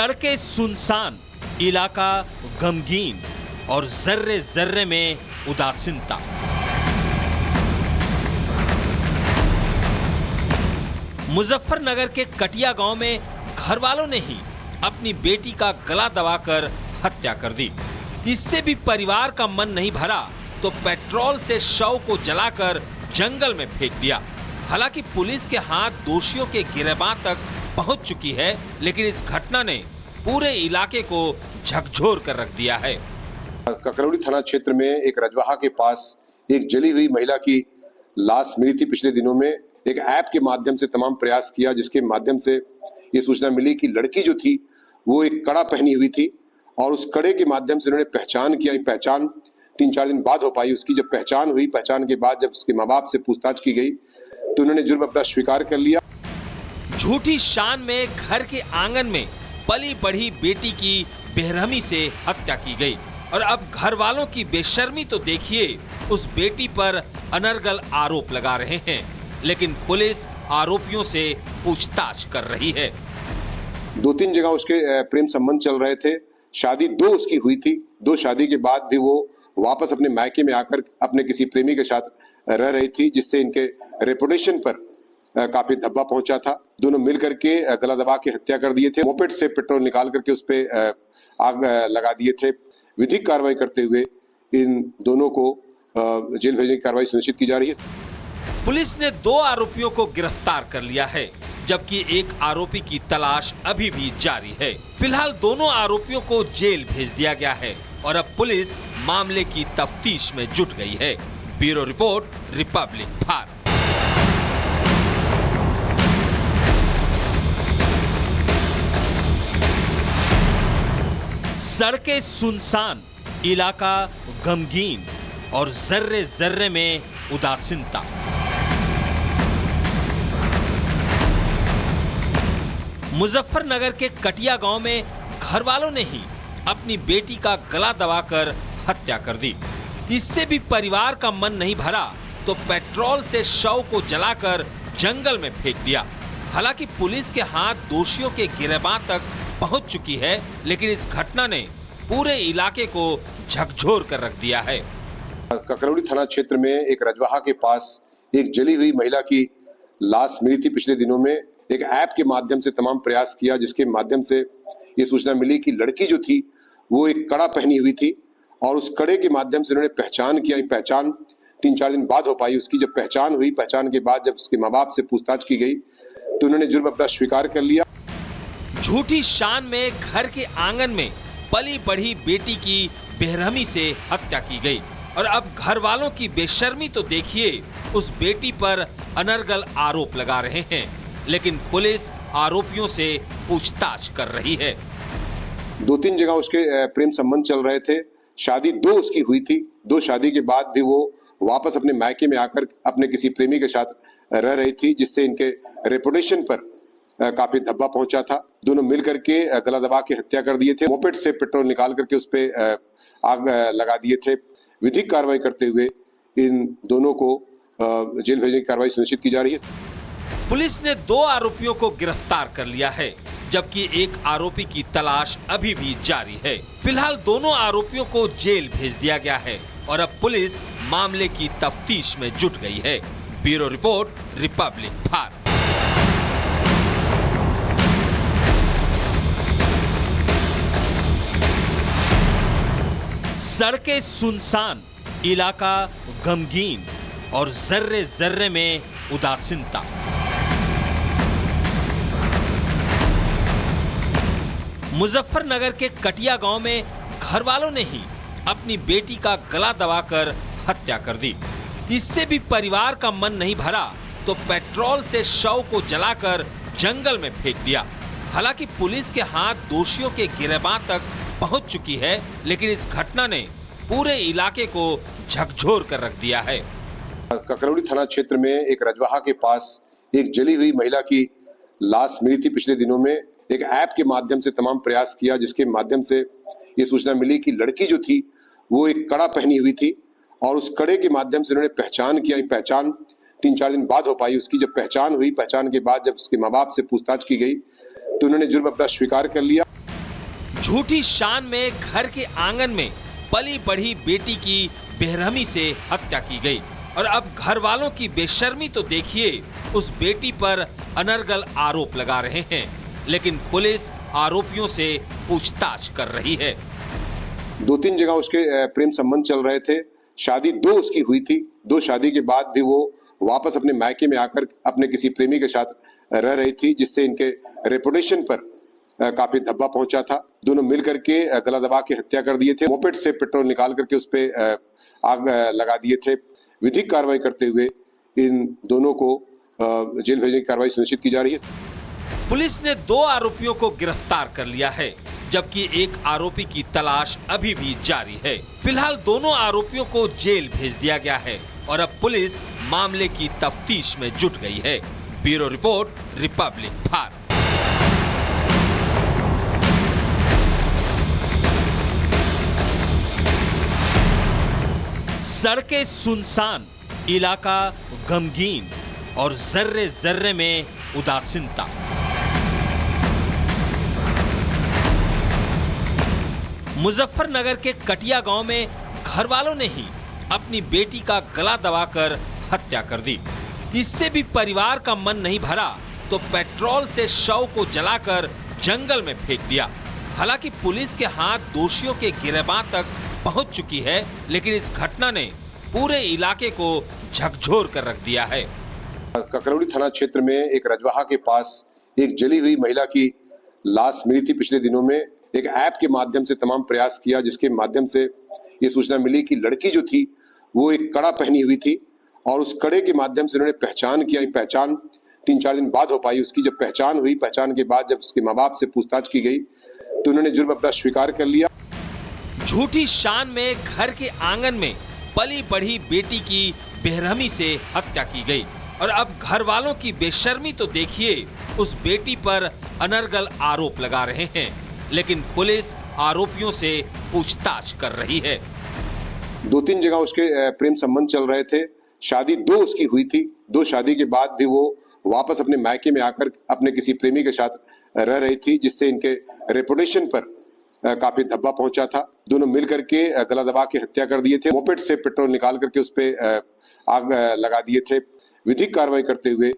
सड़कें सुनसान, इलाका गमगीन और जर्रे जर्रे में उदासीनता। मुजफ्फरनगर के कटिया गांव में घर वालों ने ही अपनी बेटी का गला दबाकर हत्या कर दी। इससे भी परिवार का मन नहीं भरा तो पेट्रोल से शव को जलाकर जंगल में फेंक दिया। हालांकि पुलिस के हाथ दोषियों के गिरफ्तार तक पहुंच चुकी है, लेकिन इस घटना ने पूरे इलाके को झकझोर कर रख दिया है। ककरौली थाना क्षेत्र में एक रजवाहा के पास एक जली हुई महिला की लाश मिली थी। पिछले दिनों में एक ऐप के माध्यम से तमाम प्रयास किया, जिसके माध्यम से ये सूचना मिली कि लड़की जो थी वो एक कड़ा पहनी हुई थी और उस कड़े के माध्यम से उन्होंने पहचान किया। पहचान 3-4 दिन बाद हो पाई। उसकी जब पहचान हुई, पहचान के बाद जब उसके माँ बाप से पूछताछ की गई तो उन्होंने जुर्म अपना स्वीकार कर लिया। झूठी शान में घर के आंगन में पली बढ़ी बेटी की बेरहमी से हत्या की गई और अब घर वालों की बेशर्मी तो देखिए। उस बेटी पर अनर्गल आरोप लगा रहे हैं, लेकिन पुलिस आरोपियों से पूछताछ कर रही है। 2-3 जगह उसके प्रेम संबंध चल रहे थे। शादी 2 उसकी हुई थी। 2 शादी के बाद भी वो वापस अपने मायके में आकर अपने किसी प्रेमी के साथ रह रही थी, जिससे इनके रेपुटेशन पर काफी धब्बा पहुंचा था। दोनों मिलकर के गला दबा के हत्या कर दिए थे। मोपेड से पेट्रोल निकाल करके उस पे आग लगा दिए थे। विधिक कार्रवाई करते हुए इन दोनों को जेल भेजने की कार्रवाई सुनिश्चित की जा रही है। पुलिस ने 2 आरोपियों को गिरफ्तार कर लिया है, जबकि एक आरोपी की तलाश अभी भी जारी है। फिलहाल दोनों आरोपियों को जेल भेज दिया गया है और अब पुलिस मामले की तफ्तीश में जुट गई है। Bureau report, Republic Bharat. सड़कें सुनसान, इलाका गमगीन और जर्रे जर्रे में उदासीनता। मुजफ्फरनगर के कटिया गांव में घर वालों ने ही अपनी बेटी का गला दबाकर हत्या कर दी। इससे भी परिवार का मन नहीं भरा तो पेट्रोल से शव को जलाकर जंगल में फेंक दिया। हालांकि पुलिस के हाथ दोषियों के गिरफ्तार तक पहुंच चुकी है, लेकिन इस घटना ने पूरे इलाके को झकझोर कर रख दिया है। ककरौली थाना क्षेत्र में एक रजवाहा के पास एक जली हुई महिला की लाश मिली थी। पिछले दिनों में एक ऐप के माध्यम से तमाम प्रयास किया, जिसके माध्यम से ये सूचना मिली कि लड़की जो थी वो एक कड़ा पहनी हुई थी और उस कड़े के माध्यम से उन्होंने पहचान किया। पहचान 3-4 दिन बाद हो पाई। उसकी जब पहचान हुई, पहचान के बाद जब उसके माँ बाप से पूछताछ की गई तो उन्होंने जुर्म अपना स्वीकार कर लिया। झूठी शान में घर के आंगन में पली बढ़ी बेटी की बेरहमी से हत्या की गई और अब घर वालों की बेशर्मी तो देखिए। उस बेटी पर अनर्गल आरोप लगा रहे हैं, लेकिन पुलिस आरोपियों से पूछताछ कर रही है। 2-3 जगह उसके प्रेम संबंध चल रहे थे। शादी 2 उसकी हुई थी। 2 शादी के बाद भी वो वापस अपने मायके में आकर अपने किसी प्रेमी के साथ रह रही थी, जिससे इनके रेपुटेशन पर काफी धब्बा पहुंचा था। दोनों मिलकर के गला दबा के हत्या कर दिए थे। मोपेड से पेट्रोल निकाल करके उस पे आग लगा दिए थे। विधिक कार्रवाई करते हुए इन दोनों को जेल भेजने की कार्रवाई सुनिश्चित की जा रही है। पुलिस ने 2 आरोपियों को गिरफ्तार कर लिया है, जबकि एक आरोपी की तलाश अभी भी जारी है। फिलहाल दोनों आरोपियों को जेल भेज दिया गया है और अब पुलिस मामले की तफ्तीश में जुट गई है। Bureau report, Republic Bharat. सड़कें सुनसान, इलाका गमगीन और जर्रे जर्रे में उदासीनता। मुजफ्फरनगर के कटिया गांव में घर वालों ने ही अपनी बेटी का गला दबाकर हत्या कर दी। इससे भी परिवार का मन नहीं भरा तो पेट्रोल से शव को जलाकर जंगल में फेंक दिया। हालांकि पुलिस के हाथ दोषियों के गिरफ्तार तक पहुंच चुकी है, लेकिन इस घटना ने पूरे इलाके को झकझोर कर रख दिया है। ककरौली थाना क्षेत्र में एक रजवाहा के पास एक जली हुई महिला की लाश मिली थी। पिछले दिनों में एक ऐप के माध्यम से तमाम प्रयास किया, जिसके माध्यम से ये सूचना मिली कि लड़की जो थी वो एक कड़ा पहनी हुई थी और उस कड़े के माध्यम से उन्होंने पहचान किया। पहचान 3-4 दिन बाद हो पाई। उसकी जब पहचान हुई, पहचान के बाद जब उसके माँ बाप से पूछताछ की गई तो उन्होंने जुर्म अपना स्वीकार कर लिया। झूठी शान में घर के आंगन में पली बढ़ी बेटी की बेरहमी से हत्या की गई और अब घर वालों की बेशर्मी तो देखिए, उस बेटी पर अनर्गल आरोप लगा रहे हैं, लेकिन पुलिस आरोपियों से पूछताछ कर रही है। 2-3 जगह उसके प्रेम संबंध चल रहे थे। शादी 2 उसकी हुई थी। 2 शादी के बाद भी वो वापस अपने मायके में आकर अपने किसी प्रेमी के साथ रह रही थी, जिससे इनके रेपुटेशन पर काफी धब्बा पहुंचा था। दोनों मिलकर के गला दबा के हत्या कर दिए थे। मोपेड से पेट्रोल निकाल करके उस पे आग लगा दिए थे। विधिक कार्रवाई करते हुए इन दोनों को जेल भेजने की कार्रवाई सुनिश्चित की जा रही है। पुलिस ने 2 आरोपियों को गिरफ्तार कर लिया है, जबकि एक आरोपी की तलाश अभी भी जारी है। फिलहाल दोनों आरोपियों को जेल भेज दिया गया है और अब पुलिस मामले की तफ्तीश में जुट गई है। Bureau report, Republic Bharat. सड़कें सुनसान, इलाका गमगीन और जर्रे जर्रे में उदासीनता। मुजफ्फरनगर के कटिया गांव में घर वालों ने ही अपनी बेटी का गला दबाकर हत्या कर दी। इससे भी परिवार का मन नहीं भरा तो पेट्रोल से शव को जलाकर जंगल में फेंक दिया। हालांकि पुलिस के हाथ दोषियों के गिरबां तक पहुंच चुकी है, लेकिन इस घटना ने पूरे इलाके को झकझोर कर रख दिया है। ककरौली थाना क्षेत्र में एक रजवाहा के पास एक जली हुई महिला की लाश मिली थी। पिछले दिनों में एक ऐप के माध्यम से तमाम प्रयास किया, जिसके माध्यम से ये सूचना मिली कि लड़की जो थी वो एक कड़ा पहनी हुई थी और उस कड़े के माध्यम से उन्होंने पहचान किया। पहचान 3-4 दिन बाद हो पाई। उसकी जब पहचान हुई, पहचान के बाद जब उसके माँ बाप से पूछताछ की गई तो उन्होंने जुर्म अपना स्वीकार कर लिया। झूठी शान में घर के आंगन में पली बढ़ी बेटी की बेरहमी से हत्या की गई और अब घर वालों की बेशर्मी तो देखिए, उस बेटी पर अनर्गल आरोप लगा रहे हैं, लेकिन पुलिस आरोपियों से पूछताछ कर रही है। 2-3 जगह उसके प्रेम संबंध चल रहे थे। शादी 2 उसकी हुई थी। 2 शादी के बाद भी वो वापस अपने मायके में आकर अपने किसी प्रेमी के साथ रह रही थी, जिससे इनके रेपुटेशन पर काफी धब्बा पहुंचा था। दोनों मिलकर के गला दबा के हत्या कर दिए थे। मोपेड से पेट्रोल निकाल करके उस पे आग लगा दिए थे। विधिक कार्रवाई करते हुए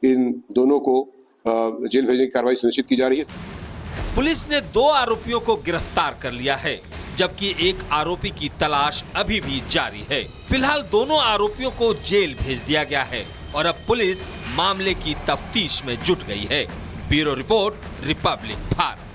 इन दोनों को जेल भेजने की कार्रवाई सुनिश्चित की जा रही है। पुलिस ने 2 आरोपियों को गिरफ्तार कर लिया है, जबकि एक आरोपी की तलाश अभी भी जारी है। फिलहाल दोनों आरोपियों को जेल भेज दिया गया है और अब पुलिस मामले की तफ्तीश में जुट गई है। Bureau report, Republic Bharat.